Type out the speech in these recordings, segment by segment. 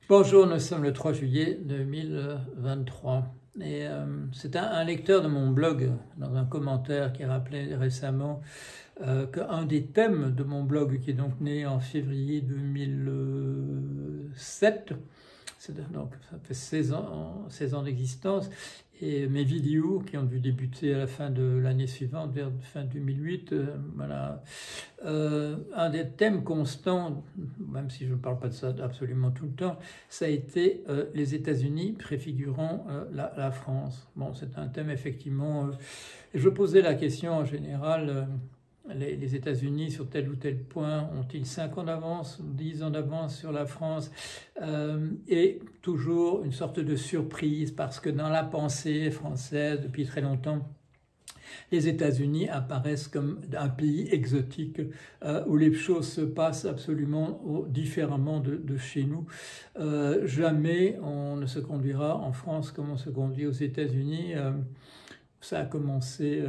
Bonjour, nous sommes le 3 juillet 2023 et c'est un lecteur de mon blog dans un commentaire qui rappelait récemment qu'un des thèmes de mon blog, qui est donc né en février 2007, donc ça fait 16 ans d'existence, et mes vidéos qui ont dû débuter à la fin de l'année suivante, vers fin 2008, voilà. Un des thèmes constants, même si je ne parle pas de ça absolument tout le temps, ça a été les États-Unis préfigurant la France. Bon, c'est un thème effectivement. Je posais la question en général. Les États-Unis, sur tel ou tel point, ont-ils 5 ans d'avance, 10 ans d'avance sur la France? Et toujours une sorte de surprise, parce que dans la pensée française, depuis très longtemps, les États-Unis apparaissent comme un pays exotique où les choses se passent absolument différemment de chez nous. Jamais on ne se conduira en France comme on se conduit aux États-Unis. Ça a commencé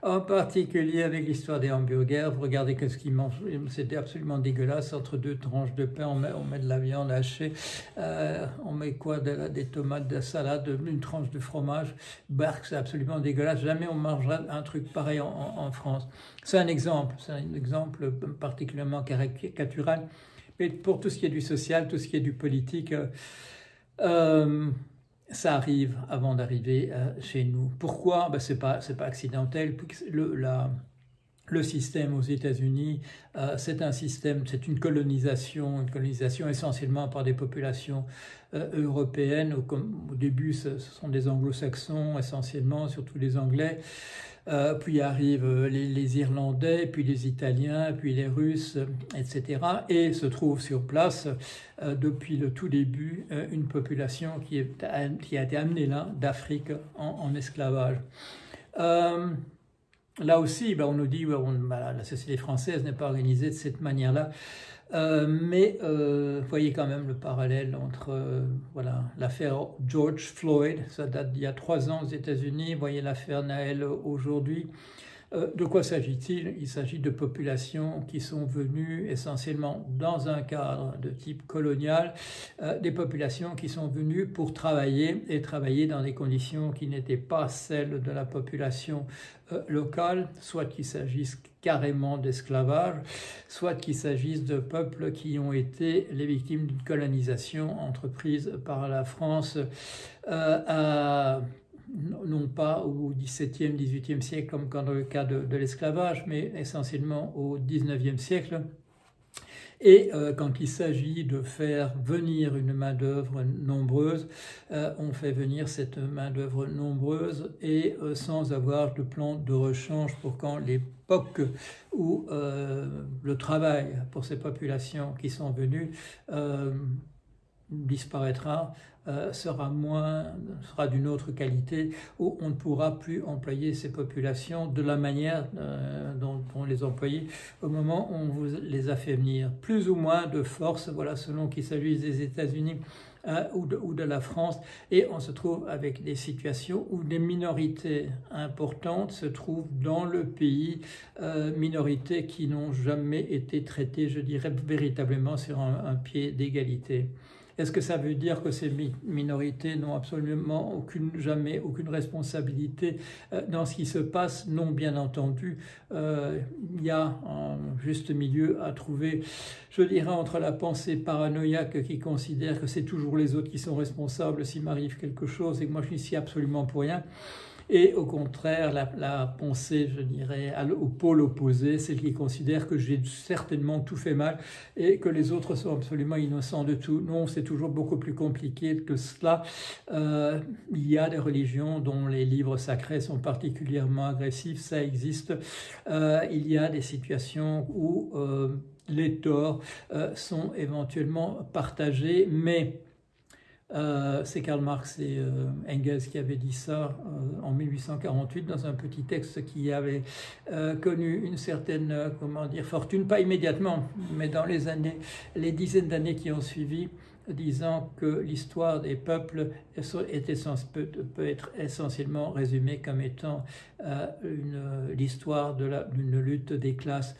en particulier avec l'histoire des hamburgers. Vous regardez ce qu'ils mangent, c'était absolument dégueulasse. Entre deux tranches de pain, on met de la viande hachée, on met quoi, des tomates, de la salade, une tranche de fromage. Barque, c'est absolument dégueulasse. Jamais on mangera un truc pareil en France. C'est un exemple particulièrement caricatural. Mais pour tout ce qui est du social, tout ce qui est du politique, ça arrive avant d'arriver chez nous. Pourquoi? Ben, c'est pas accidentel. Le système aux États-Unis, c'est une colonisation essentiellement par des populations européennes. Au début, ce sont des anglo-saxons essentiellement, surtout les Anglais. Puis arrivent les Irlandais, puis les Italiens, puis les Russes, etc. Et se trouve sur place, depuis le tout début, une population qui a été amenée là d'Afrique en esclavage. Là aussi, on nous dit que la société française n'est pas organisée de cette manière-là. Mais voyez quand même le parallèle entre l'affaire George Floyd, ça date d'il y a 3 ans aux États-Unis, voyez l'affaire Naël aujourd'hui. De quoi s'agit-il? Il s'agit de populations qui sont venues essentiellement dans un cadre de type colonial, des populations qui sont venues pour travailler et travailler dans des conditions qui n'étaient pas celles de la population locale, soit qu'il s'agisse carrément d'esclavage, soit qu'il s'agisse de peuples qui ont été les victimes d'une colonisation entreprise par la France non pas au XVIIe, XVIIIe siècle comme dans le cas de l'esclavage, mais essentiellement au XIXe siècle. Et quand il s'agit de faire venir une main-d'œuvre nombreuse, on fait venir cette main-d'œuvre nombreuse et sans avoir de plan de rechange pour quand l'époque où le travail pour ces populations qui sont venues disparaîtra, sera d'une autre qualité, où on ne pourra plus employer ces populations de la manière dont on les employait au moment où on les a fait venir. Plus ou moins de force, voilà, selon qu'il s'agisse des États-Unis ou de la France, et on se trouve avec des situations où des minorités importantes se trouvent dans le pays, minorités qui n'ont jamais été traitées, je dirais, véritablement sur un pied d'égalité. Est-ce que ça veut dire que ces minorités n'ont absolument jamais aucune responsabilité dans ce qui se passe? Non, bien entendu. Il y a un juste milieu à trouver, je dirais, entre la pensée paranoïaque qui considère que c'est toujours les autres qui sont responsables s'il m'arrive quelque chose et que moi je n'y suis absolument pour rien, et au contraire, la pensée, je dirais, au pôle opposé, celle qui considère que j'ai certainement tout fait mal et que les autres sont absolument innocents de tout. Non, c'est toujours beaucoup plus compliqué que cela. Il y a des religions dont les livres sacrés sont particulièrement agressifs, ça existe. Il y a des situations où les torts sont éventuellement partagés, mais c'est Karl Marx et Engels qui avaient dit ça en 1848 dans un petit texte qui avait connu une certaine fortune, pas immédiatement, mais dans les dizaines d'années qui ont suivi, disant que l'histoire des peuples peut être essentiellement résumée comme étant l'histoire d'une lutte des classes.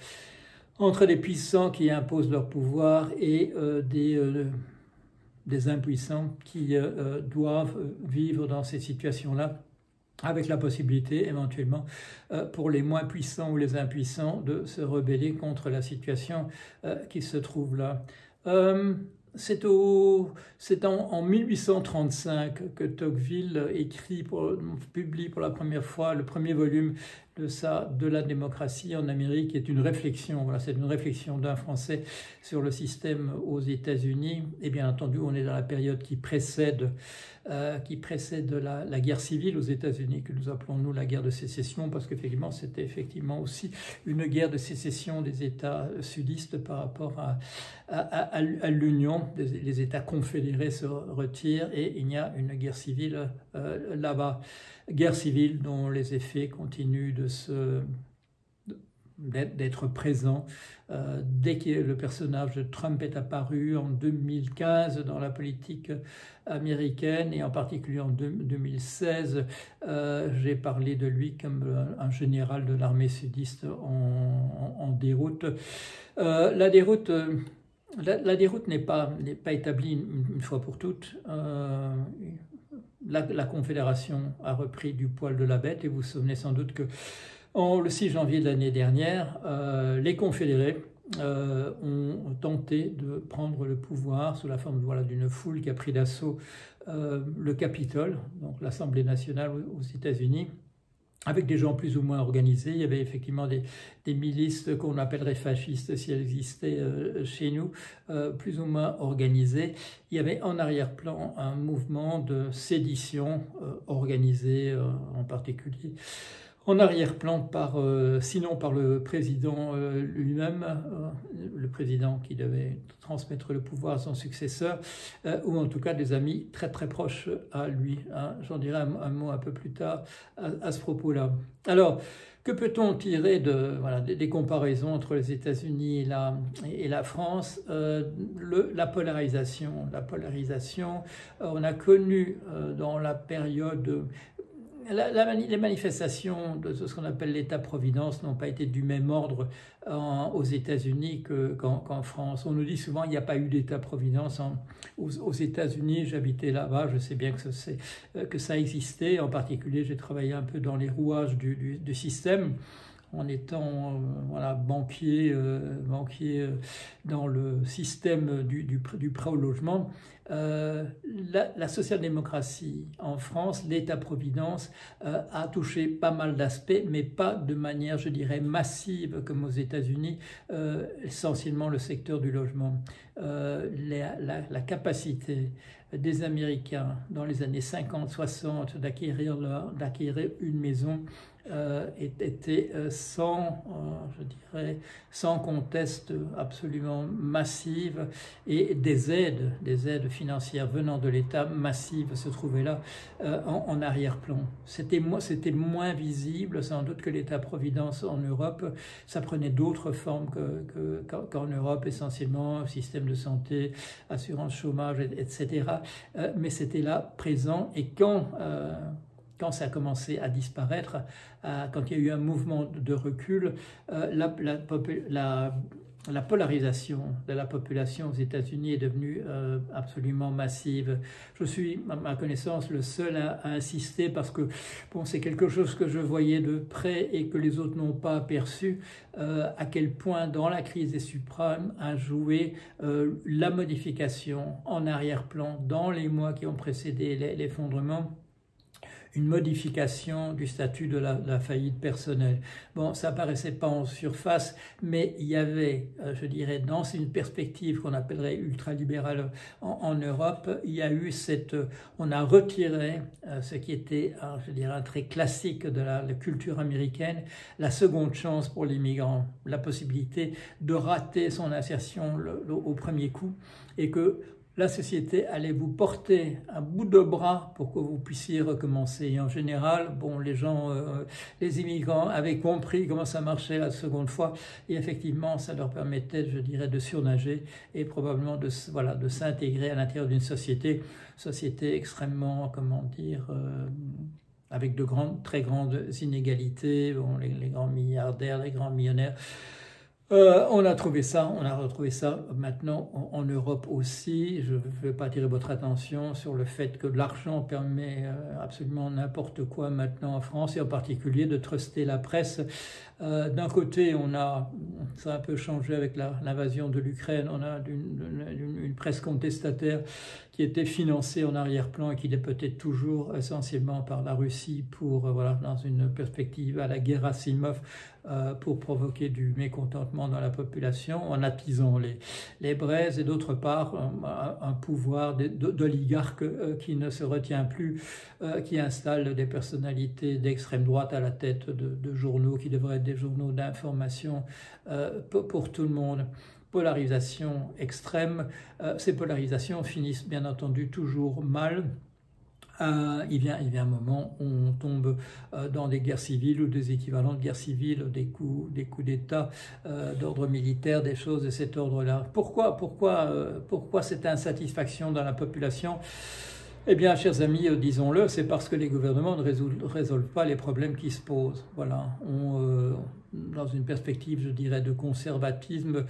entre des puissants qui imposent leur pouvoir et des impuissants qui doivent vivre dans ces situations-là, avec la possibilité éventuellement pour les moins puissants ou les impuissants de se rebeller contre la situation qui se trouve là. C'est en 1835 que Tocqueville publie pour la première fois le premier volume de la démocratie en Amérique, qui est une réflexion. Voilà, c'est une réflexion d'un Français sur le système aux États-Unis. Et bien entendu, on est dans la période qui précède la guerre civile aux États-Unis, que nous appelons nous la guerre de sécession, parce qu'effectivement c'était effectivement aussi une guerre de sécession des États sudistes par rapport à l'Union. Les États confédérés se retirent et il y a une guerre civile là-bas. Guerre civile dont les effets continuent d'être présents. Dès que le personnage de Trump est apparu en 2015 dans la politique américaine et en particulier en 2016, j'ai parlé de lui comme un général de l'armée sudiste en déroute. La déroute n'est pas établie une fois pour toutes. La Confédération a repris du poil de la bête et vous vous souvenez sans doute que le 6 janvier de l'année dernière, les Confédérés ont tenté de prendre le pouvoir sous la forme d'une foule qui a pris d'assaut le Capitole, donc l'Assemblée nationale aux États-Unis, avec des gens plus ou moins organisés. Il y avait effectivement des milices qu'on appellerait fascistes si elles existaient chez nous, plus ou moins organisées. Il y avait en arrière-plan un mouvement de sédition organisé en particulier en arrière-plan sinon par le président lui-même, le président qui devait transmettre le pouvoir à son successeur, ou en tout cas des amis très très proches à lui. Hein. J'en dirai un mot un peu plus tard à ce propos-là. Alors, que peut-on tirer des comparaisons entre les États-Unis et la France? La polarisation. On a connu dans la période... Les manifestations de ce qu'on appelle l'État-providence n'ont pas été du même ordre aux États-Unis qu'en France. On nous dit souvent qu'il n'y a pas eu d'État-providence aux États-Unis. J'habitais là-bas, je sais bien que ça existait. En particulier, j'ai travaillé un peu dans les rouages du système, en étant banquier dans le système du prêt au logement. La social-démocratie en France, l'État-providence, a touché pas mal d'aspects, mais pas de manière, je dirais, massive comme aux États-Unis, essentiellement le secteur du logement. La capacité des Américains dans les années 50-60 d'acquérir une maison était sans conteste absolument massive, et des aides financières venant de l'État massives se trouvaient là en arrière-plan. C'était moins visible sans doute que l'État-providence en Europe. Ça prenait d'autres formes qu'en Europe, essentiellement système de santé, assurance chômage, etc. Mais c'était là présent, et quand ça a commencé à disparaître, quand il y a eu un mouvement de recul, la polarisation de la population aux États-Unis est devenue absolument massive. Je suis, à ma connaissance, le seul à insister, parce que c'est quelque chose que je voyais de près et que les autres n'ont pas aperçu, à quel point dans la crise des subprimes a joué la modification en arrière-plan dans les mois qui ont précédé l'effondrement, une modification du statut de la faillite personnelle. Bon, ça paraissait pas en surface, mais il y avait, je dirais, dans une perspective qu'on appellerait ultralibérale en Europe, il y a eu on a retiré ce qui était, je dirais, un trait classique de la culture américaine, la seconde chance pour l'immigrant, la possibilité de rater son insertion au premier coup, et que la société allait vous porter un bout de bras pour que vous puissiez recommencer. Et en général, les immigrants avaient compris comment ça marchait la seconde fois, et effectivement, ça leur permettait, je dirais, de surnager et probablement de s'intégrer à l'intérieur d'une société extrêmement, avec de très grandes inégalités. Les grands milliardaires, les grands millionnaires On a retrouvé ça maintenant en Europe aussi. Je ne vais pas attirer votre attention sur le fait que l'argent permet absolument n'importe quoi maintenant en France, et en particulier de truster la presse. D'un côté, ça a un peu changé avec l'invasion de l'Ukraine, on a une presse contestataire qui était financée en arrière-plan et qui l'est peut-être toujours essentiellement par la Russie voilà, dans une perspective à la guerre Asimov, pour provoquer du mécontentement dans la population en attisant les braises, et d'autre part un pouvoir d'oligarques qui ne se retient plus, qui installe des personnalités d'extrême droite à la tête de journaux qui devraient être des journaux d'information pour tout le monde. Polarisation extrême, ces polarisations finissent bien entendu toujours mal. Il vient un moment où on tombe dans des guerres civiles ou des équivalents de guerres civiles, des coups d'État d'ordre militaire, des choses de cet ordre-là. Pourquoi cette insatisfaction dans la population? Eh bien, chers amis, disons-le, c'est parce que les gouvernements ne résolvent pas les problèmes qui se posent. Voilà, dans une perspective, je dirais, de conservatisme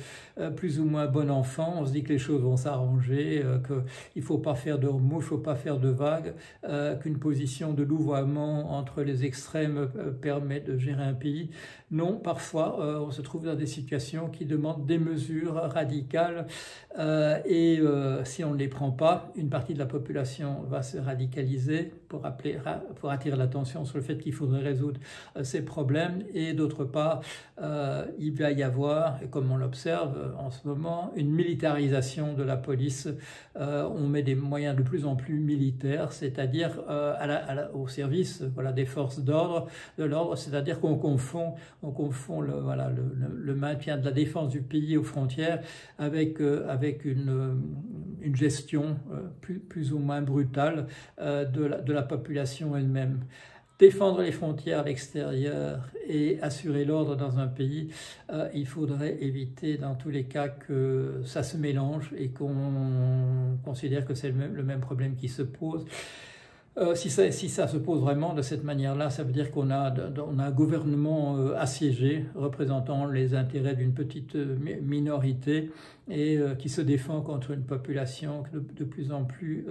plus ou moins bon enfant, on se dit que les choses vont s'arranger, qu'il ne faut pas faire de remous, il ne faut pas faire de vagues, qu'une position de louvoiement entre les extrêmes permet de gérer un pays. Non, parfois, on se trouve dans des situations qui demandent des mesures radicales, et si on ne les prend pas, une partie de la population va se radicaliser pour attirer l'attention sur le fait qu'il faudrait résoudre ces problèmes, et d'autre part, il va y avoir, comme on l'observe en ce moment, une militarisation de la police. On met des moyens de plus en plus militaires, c'est-à-dire au service, voilà, des forces de l'ordre, c'est-à-dire qu'on confond le maintien de la défense du pays aux frontières avec une gestion plus ou moins brutale de la population elle-même. Défendre les frontières à l'extérieur et assurer l'ordre dans un pays, il faudrait éviter dans tous les cas que ça se mélange et qu'on considère que c'est le même problème qui se pose. Si ça se pose vraiment de cette manière-là, ça veut dire qu'on a un gouvernement assiégé, représentant les intérêts d'une petite minorité, et qui se défend contre une population de plus en plus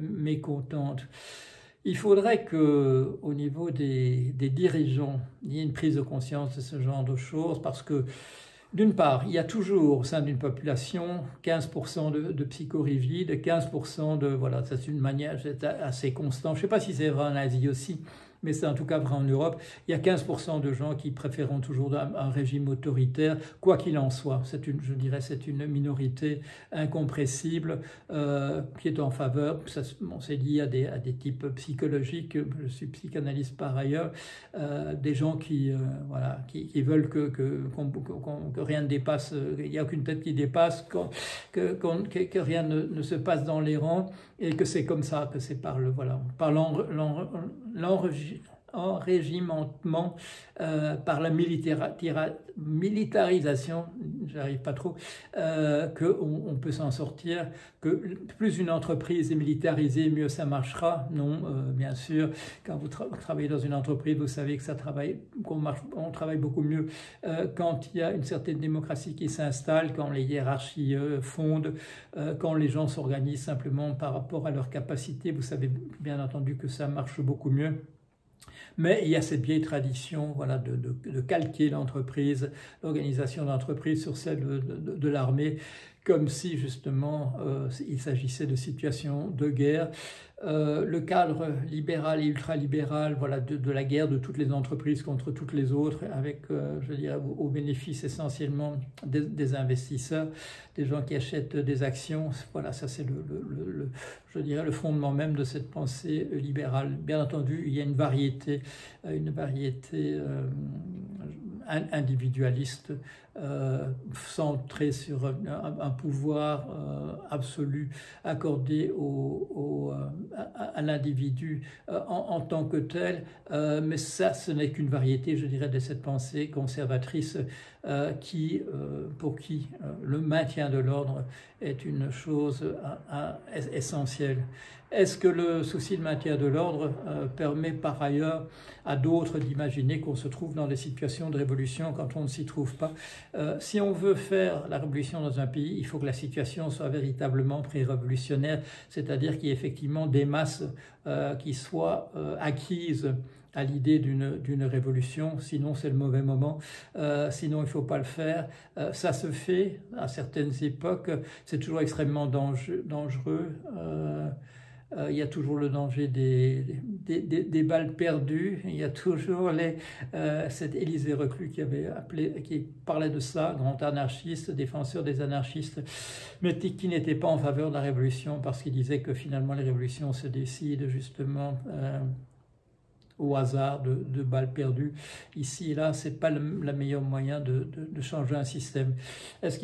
mécontente. Il faudrait qu'au niveau des dirigeants, il y ait une prise de conscience de ce genre de choses, parce que, d'une part, il y a toujours au sein d'une population 15% de psychorigides, 15% voilà, c'est une manière, c'est assez constant. Je ne sais pas si c'est vrai en Asie aussi, mais c'est en tout cas vrai en Europe. Il y a 15% de gens qui préféreront toujours un régime autoritaire, quoi qu'il en soit. Je dirais c'est une minorité incompressible qui est en faveur. C'est lié à des types psychologiques. Je suis psychanalyste par ailleurs. Des gens qui veulent que rien ne dépasse, il n'y a aucune tête qui dépasse, que rien ne se passe dans les rangs, et que c'est comme ça, que c'est par l'enrégimentement, par la militarisation, j'arrive pas trop, qu'on peut s'en sortir, que plus une entreprise est militarisée, mieux ça marchera. Non, bien sûr, quand vous travaillez dans une entreprise, vous savez que on travaille beaucoup mieux quand il y a une certaine démocratie qui s'installe, quand les hiérarchies fondent, quand les gens s'organisent simplement par rapport à leurs capacités. Vous savez bien entendu que ça marche beaucoup mieux. Mais il y a cette vieille tradition, voilà, de calquer l'entreprise, l'organisation d'entreprise sur celle de l'armée, comme si justement il s'agissait de situations de guerre. Le cadre libéral et ultralibéral, voilà, de la guerre de toutes les entreprises contre toutes les autres, avec, je dirais, au bénéfice essentiellement des investisseurs, des gens qui achètent des actions. Voilà, ça c'est je dirais, le fondement même de cette pensée libérale. Bien entendu, il y a une variété individualiste, centrée sur un pouvoir absolu accordé à l'individu en tant que tel, mais ça, ce n'est qu'une variété, je dirais, de cette pensée conservatrice pour qui le maintien de l'ordre est une chose essentielle. Est-ce que le souci de maintien de l'ordre permet par ailleurs à d'autres d'imaginer qu'on se trouve dans des situations de révolution quand on ne s'y trouve pas? Si on veut faire la révolution dans un pays, il faut que la situation soit véritablement pré-révolutionnaire, c'est-à-dire qu'il y ait effectivement des masses qui soient acquises à l'idée d'une révolution, sinon c'est le mauvais moment, sinon il ne faut pas le faire. Ça se fait à certaines époques, c'est toujours extrêmement dangereux. Il y a toujours le danger des balles perdues, il y a toujours cet Élisée Reclus qui parlait de ça, grand anarchiste, défenseur des anarchistes, mais qui n'était pas en faveur de la révolution parce qu'il disait que finalement les révolutions se décident justement au hasard de balles perdues. Ici et là, ce n'est pas le meilleur moyen de changer un système. Est-ce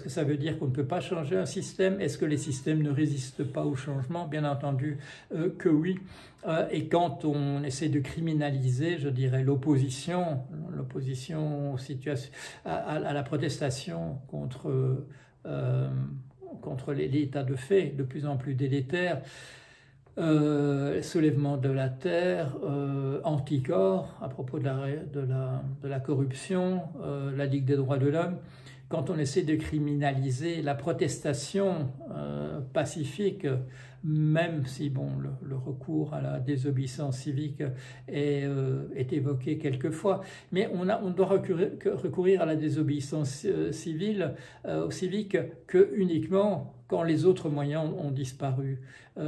que ça veut dire qu'on ne peut pas changer un système? Est-ce que les systèmes ne résistent pas au changement? Bien entendu que oui. Et quand on essaie de criminaliser, je dirais, l'opposition à la protestation contre l'état de fait de plus en plus délétère, soulèvement de la terre, anticorps à propos de la corruption, la Ligue des droits de l'homme, quand on essaie de criminaliser la protestation pacifique, même si bon, le recours à la désobéissance civique est évoqué quelquefois, mais on doit recourir à la désobéissance civique que uniquement quand les autres moyens ont disparu.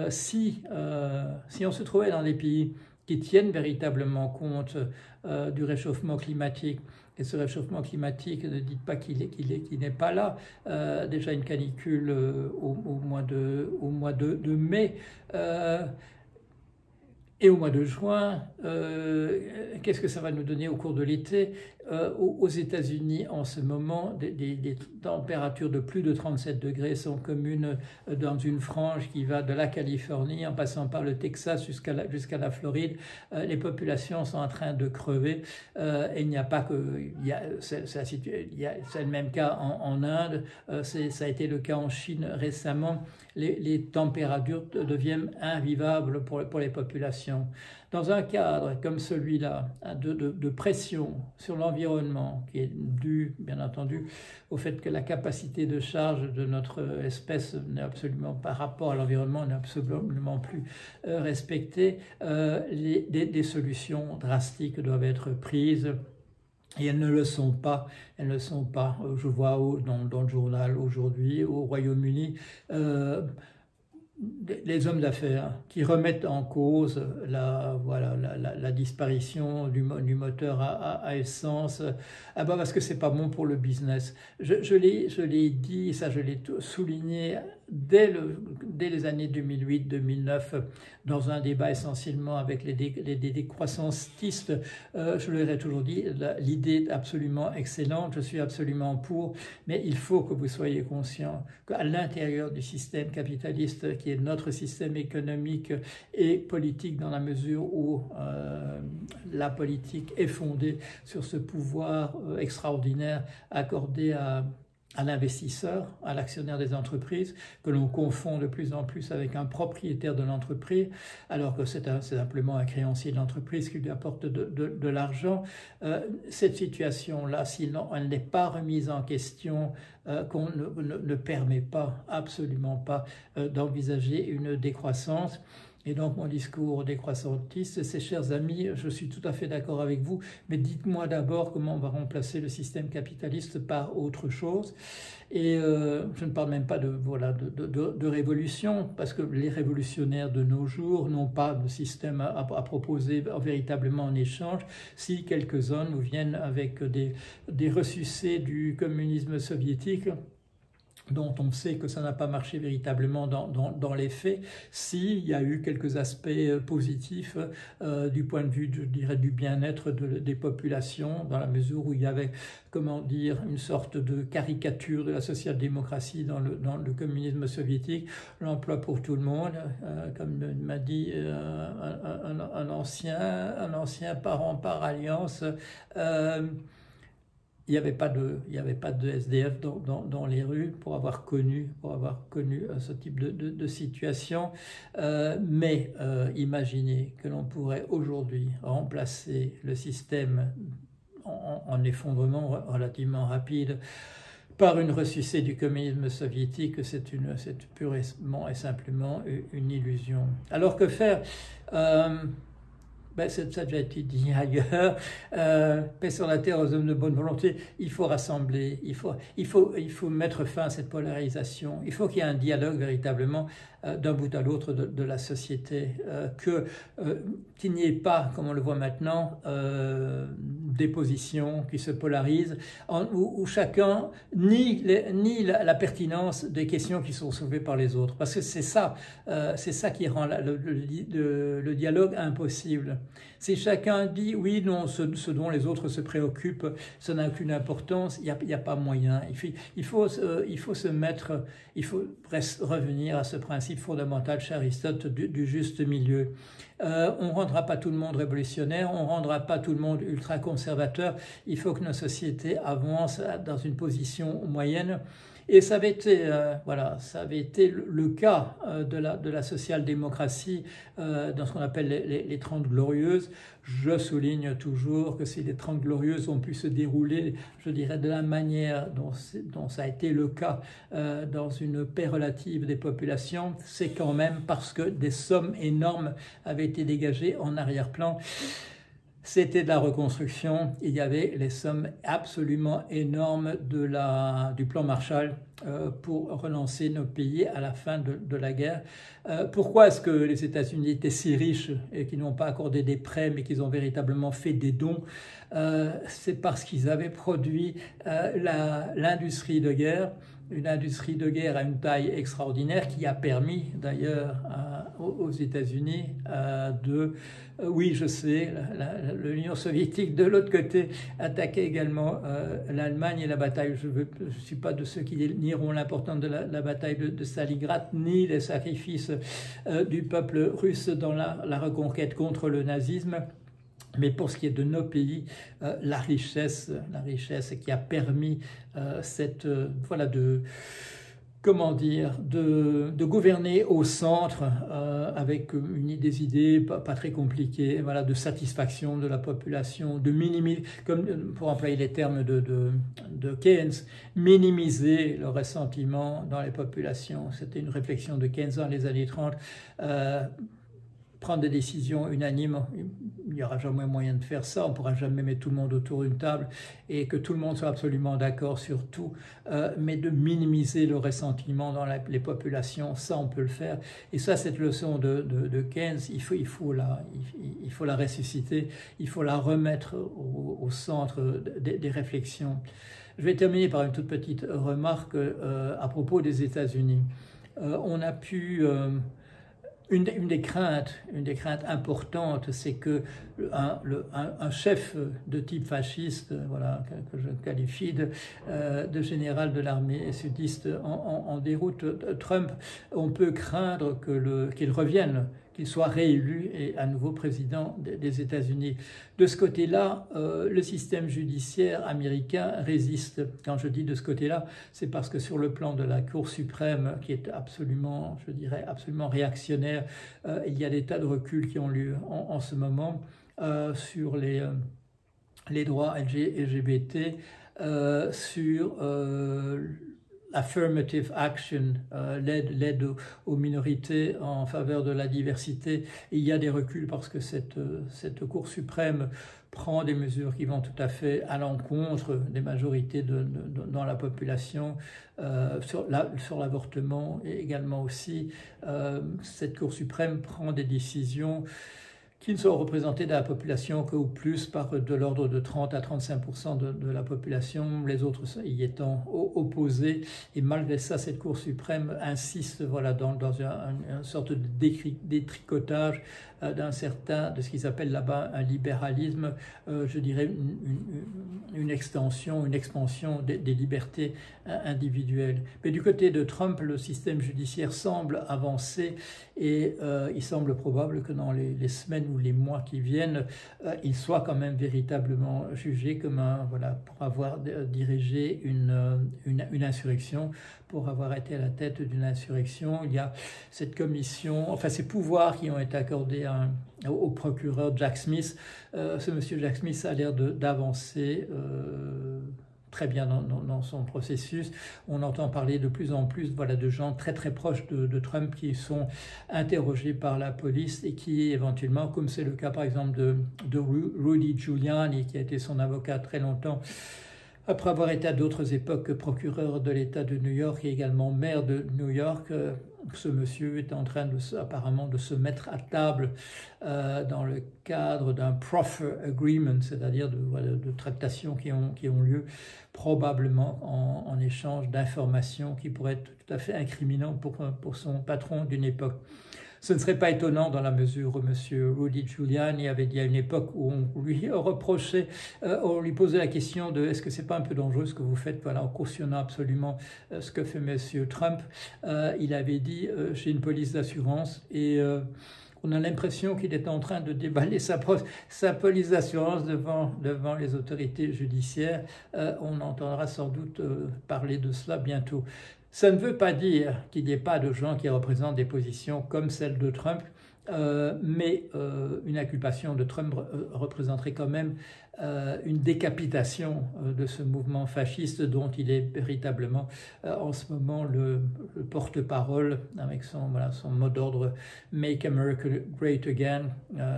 Si on se trouvait dans des pays qui tiennent véritablement compte du réchauffement climatique, et ce réchauffement climatique, ne dites pas qu'il n'est pas là. Déjà une canicule au mois de mai, et au mois de juin, qu'est-ce que ça va nous donner au cours de l'été? Aux États-Unis, en ce moment, des températures de plus de 37 degrés sont communes dans une frange qui va de la Californie en passant par le Texas jusqu'à la Floride. Les populations sont en train de crever. Et il n'y a pas que... C'est le même cas en Inde, ça a été le cas en Chine récemment. Les températures deviennent invivables pour les populations. Dans un cadre comme celui-là, de pression sur l'environnement, qui est dû, bien entendu, au fait que la capacité de charge de notre espèce n'est absolument, par rapport à l'environnement, n'est absolument plus respectée, des solutions drastiques doivent être prises. Et elles ne le sont pas. Elles ne sont pas. Je vois dans le journal aujourd'hui, au Royaume-Uni, les hommes d'affaires qui remettent en cause la disparition du moteur à essence, parce que c'est pas bon pour le business. Je l'ai dit, ça je l'ai souligné dès les années 2008-2009, dans un débat essentiellement avec les décroissantistes. Je leur ai toujours dit, l'idée est absolument excellente, je suis absolument pour, mais il faut que vous soyez conscients qu'à l'intérieur du système capitaliste, qui est notre système économique et politique, dans la mesure où la politique est fondée sur ce pouvoir extraordinaire accordé à l'investisseur, à l'actionnaire des entreprises, que l'on confond de plus en plus avec un propriétaire de l'entreprise, alors que c'est simplement un créancier de l'entreprise qui lui apporte de l'argent. Cette situation-là, si elle n'est pas remise en question, qu'on ne permet pas, absolument pas, d'envisager une décroissance. Et donc mon discours décroissantiste, c'est, chers amis, je suis tout à fait d'accord avec vous, mais dites-moi d'abord comment on va remplacer le système capitaliste par autre chose. Et je ne parle même pas de révolution, parce que les révolutionnaires de nos jours n'ont pas de système à proposer véritablement en échange. Si quelques-uns nous viennent avec des ressucés du communisme soviétique, dont on sait que ça n'a pas marché véritablement dans les faits, s'il y a eu quelques aspects positifs du point de vue, je dirais, du bien-être des populations, dans la mesure où il y avait, comment dire, une sorte de caricature de la social-démocratie dans le communisme soviétique, l'emploi pour tout le monde, comme m'a dit un ancien parent par alliance. Il n'y avait pas de SDF dans les rues pour avoir connu ce type de situation. Mais imaginez que l'on pourrait aujourd'hui remplacer le système en effondrement relativement rapide par une ressucée du communisme soviétique, c'est purement et simplement une illusion. Alors que faire? Ça a déjà été dit ailleurs, paix sur la terre aux hommes de bonne volonté, il faut rassembler, il faut mettre fin à cette polarisation, il faut qu'il y ait un dialogue véritablement d'un bout à l'autre de la société, qu'il n'y ait pas, comme on le voit maintenant, des positions qui se polarisent, où chacun nie la pertinence des questions qui sont soulevées par les autres, parce que c'est ça qui rend le dialogue impossible. Si chacun dit oui, non, ce dont les autres se préoccupent, ça n'a aucune importance, il n'y a pas moyen. Il faut revenir à ce principe fondamental chez Aristote du juste milieu. On ne rendra pas tout le monde révolutionnaire, on ne rendra pas tout le monde ultra-conservateur. Il faut que nos sociétés avancent dans une position moyenne. Et ça avait été, le cas de la social-démocratie dans ce qu'on appelle les 30 glorieuses. Je souligne toujours que si les 30 glorieuses ont pu se dérouler, je dirais, de la manière dont ça a été le cas dans une paix relative des populations, c'est quand même parce que des sommes énormes avaient été dégagées en arrière-plan. C'était de la reconstruction, il y avait les sommes absolument énormes du plan Marshall pour relancer nos pays à la fin de la guerre. Pourquoi est-ce que les États-Unis étaient si riches et qu'ils n'ont pas accordé des prêts mais qu'ils ont véritablement fait des dons? C'est parce qu'ils avaient produit l'industrie de guerre, une industrie de guerre à une taille extraordinaire qui a permis d'ailleurs aux États-Unis oui, je sais, l'Union soviétique de l'autre côté attaquait également l'Allemagne et la bataille. Je ne suis pas de ceux qui nieront l'importance de la bataille de Stalingrad, ni les sacrifices du peuple russe dans la reconquête contre le nazisme. Mais pour ce qui est de nos pays, la richesse qui a permis de gouverner au centre avec des idées pas très compliquées, de satisfaction de la population, de minimiser, comme pour employer les termes de Keynes, minimiser le ressentiment dans les populations. C'était une réflexion de Keynes dans les années 30. Prendre des décisions unanimes, il n'y aura jamais moyen de faire ça, on ne pourra jamais mettre tout le monde autour d'une table et que tout le monde soit absolument d'accord sur tout, mais de minimiser le ressentiment dans les populations, ça on peut le faire. Et ça, cette leçon de Keynes, il faut la ressusciter, il faut la remettre au centre des réflexions. Je vais terminer par une toute petite remarque à propos des États-Unis. On a pu... Une des craintes importantes, c'est que un chef de type fasciste, que je qualifie de général de l'armée sudiste en déroute, Trump, on peut craindre qu'il revienne, qu'il soit réélu et à nouveau président des États-Unis. De ce côté-là, le système judiciaire américain résiste. Quand je dis de ce côté-là, c'est parce que sur le plan de la Cour suprême, qui est absolument, je dirais, absolument réactionnaire, il y a des tas de reculs qui ont lieu en ce moment sur les droits LGBT, sur affirmative action, l'aide aux minorités en faveur de la diversité. Et il y a des reculs parce que cette Cour suprême prend des mesures qui vont tout à fait à l'encontre des majorités dans la population, sur l'avortement et également aussi. Cette Cour suprême prend des décisions qui ne sont représentés dans la population qu'au plus par de l'ordre de 30 à 35% de la population, les autres y étant opposés. Et malgré ça, cette Cour suprême insiste dans une sorte de détricotage de ce qu'ils appellent là-bas un libéralisme, je dirais une expansion des libertés individuelles. Mais du côté de Trump, le système judiciaire semble avancer et il semble probable que dans les semaines ou les mois qui viennent, il soit quand même véritablement jugé comme pour avoir dirigé une insurrection, pour avoir été à la tête d'une insurrection. Il y a cette commission, enfin ces pouvoirs qui ont été accordés au procureur Jack Smith. Ce monsieur Jack Smith a l'air d'avancer très bien dans son processus. On entend parler de plus en plus de gens très très proches de Trump qui sont interrogés par la police et qui éventuellement, comme c'est le cas par exemple de Rudy Giuliani, qui a été son avocat très longtemps, après avoir été à d'autres époques procureur de l'État de New York et également maire de New York, ce monsieur est en train apparemment de se mettre à table dans le cadre d'un proffer agreement, c'est-à-dire de tractations qui ont lieu probablement en échange d'informations qui pourraient être tout à fait incriminantes pour son patron d'une époque. Ce ne serait pas étonnant dans la mesure où M. Rudy Giuliani avait dit à une époque où on lui reprochait, on lui posait la question de est-ce que c'est pas un peu dangereux ce que vous faites, en cautionnant absolument ce que fait M. Trump. Il avait dit j'ai une police d'assurance et on a l'impression qu'il est en train de déballer sa police d'assurance devant les autorités judiciaires. On entendra sans doute parler de cela bientôt. Ça ne veut pas dire qu'il n'y ait pas de gens qui représentent des positions comme celle de Trump, mais une inculpation de Trump représenterait quand même une décapitation de ce mouvement fasciste dont il est véritablement en ce moment le porte-parole avec son mot d'ordre « Make America Great Again »,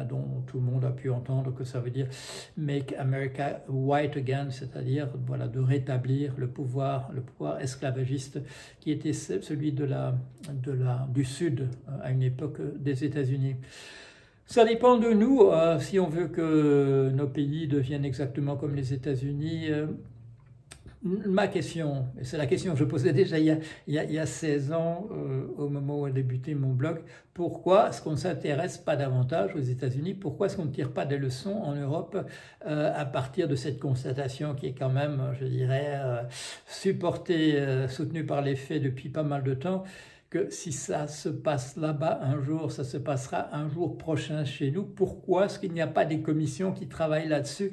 dont tout le monde a pu entendre que ça veut dire « Make America White Again », c'est-à-dire de rétablir le pouvoir esclavagiste qui était celui du Sud à une époque des États-Unis. Ça dépend de nous, si on veut que nos pays deviennent exactement comme les États-Unis. Ma question, et c'est la question que je posais déjà il y a 16 ans, au moment où a débuté mon blog, pourquoi est-ce qu'on ne s'intéresse pas davantage aux États-Unis? Pourquoi est-ce qu'on ne tire pas des leçons en Europe à partir de cette constatation qui est quand même, je dirais, supportée, soutenue par les faits depuis pas mal de temps, que si ça se passe là-bas un jour, ça se passera un jour prochain chez nous. Pourquoi est-ce qu'il n'y a pas des commissions qui travaillent là-dessus?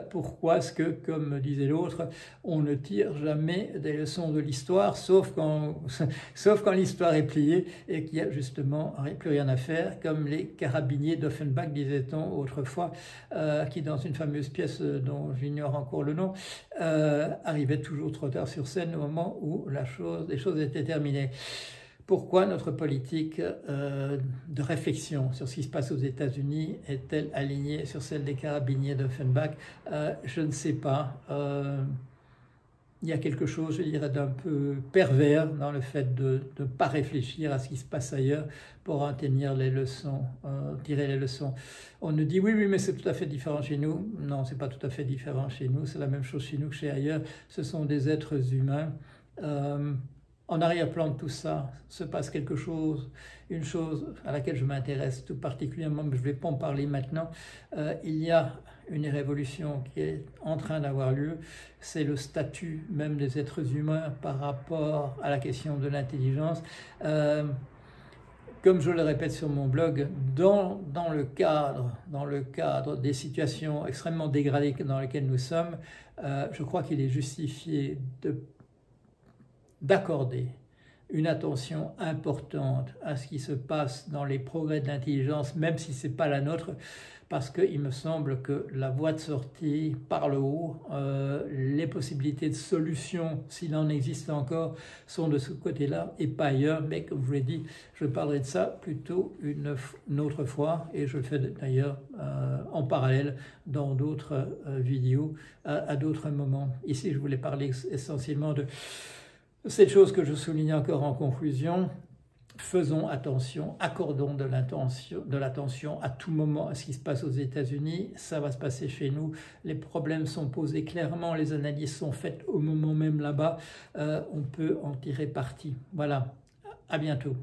Pourquoi est-ce que, comme disait l'autre, on ne tire jamais des leçons de l'histoire, sauf quand l'histoire est pliée et qu'il n'y a justement plus rien à faire, comme les carabiniers d'Offenbach, disait-on autrefois, qui dans une fameuse pièce dont j'ignore encore le nom, arrivaient toujours trop tard sur scène au moment où les choses étaient terminées. Pourquoi notre politique de réflexion sur ce qui se passe aux États-Unis est-elle alignée sur celle des carabiniers d'Offenbach? Je ne sais pas. Il y a quelque chose, je dirais, d'un peu pervers dans le fait de ne pas réfléchir à ce qui se passe ailleurs pour en tirer les leçons. On nous dit oui, mais c'est tout à fait différent chez nous. Non, c'est pas tout à fait différent chez nous. C'est la même chose chez nous que chez ailleurs. Ce sont des êtres humains. En arrière-plan de tout ça se passe quelque chose, une chose à laquelle je m'intéresse tout particulièrement, mais je ne vais pas en parler maintenant. Il y a une révolution qui est en train d'avoir lieu, c'est le statut même des êtres humains par rapport à la question de l'intelligence. Comme je le répète sur mon blog, dans le cadre des situations extrêmement dégradées dans lesquelles nous sommes, je crois qu'il est justifié d'accorder une attention importante à ce qui se passe dans les progrès de l'intelligence, même si ce n'est pas la nôtre, parce qu'il me semble que la voie de sortie par le haut, les possibilités de solution, s'il en existe encore, sont de ce côté-là et pas ailleurs. Mais comme je vous l'ai dit, je parlerai de ça plutôt une autre fois, et je le fais d'ailleurs en parallèle dans d'autres vidéos à d'autres moments. Ici, je voulais parler essentiellement de cette chose que je souligne encore en conclusion. Faisons attention, accordons de l'attention à tout moment à ce qui se passe aux États-Unis. Ça va se passer chez nous. Les problèmes sont posés clairement, les analyses sont faites au moment même là-bas. On peut en tirer parti. Voilà, à bientôt.